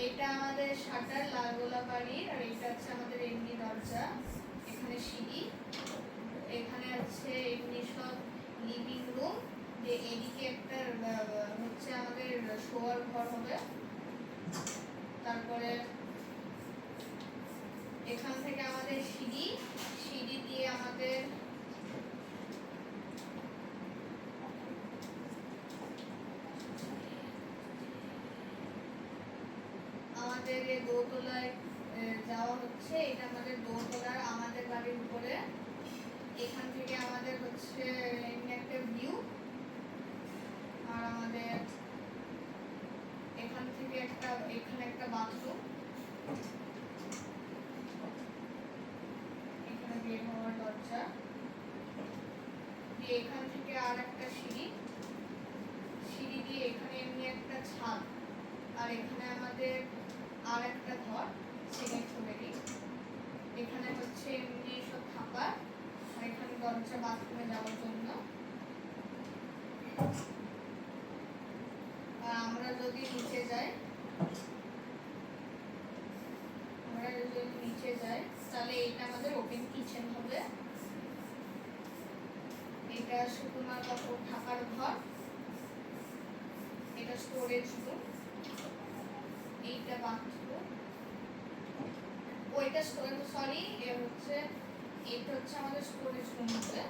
এটা আমাদের শাটার লালগোলা বাড়ির, আর এটা হচ্ছে আমাদের এমনি দরজা। এখানে সিঁড়ি, এখানে আছে এমনি সব লিভিং রুম, যে এদিকে একটা হচ্ছে আমাদের শোয়ার ঘর হবে। তারপরে এখান থেকে আমাদের সিঁড়ি, সিঁড়ি দিয়ে আমাদের দোতলায় যাওয়া হচ্ছে। এটা আমাদের দোতলার, আমাদের বাড়ির উপরে। এখান থেকে আমাদের হচ্ছে এমনি একটা ভিউ, আর আমাদের এখান থেকে এখানে একটা বাথরুম, এখানে বের হওয়ার দরজা দিয়ে এখান থেকে আর একটা সিঁড়ি, সিঁড়ি দিয়ে এখানে এমনি একটা ছাদ, আর এখানে আমাদের আর একটা ঘর সেকেন্ড ফ্লোরেরই। এখানে হচ্ছে এমনি সব থাকার, আর এখানে দরজা বাথরুমে যাওয়ার জন্য। আর আমরা যদি নিচে যাই তাহলে এটা আমাদের ওপেন কিচেন হবে। এটা শুধুমাত্র থাকার ঘর, এটা স্টোরেজ রুম, এইটা বাথরুম, ওইটা স্টোরেজ, সরি এটা হচ্ছে আমাদের স্টোরেজ রুম হবে।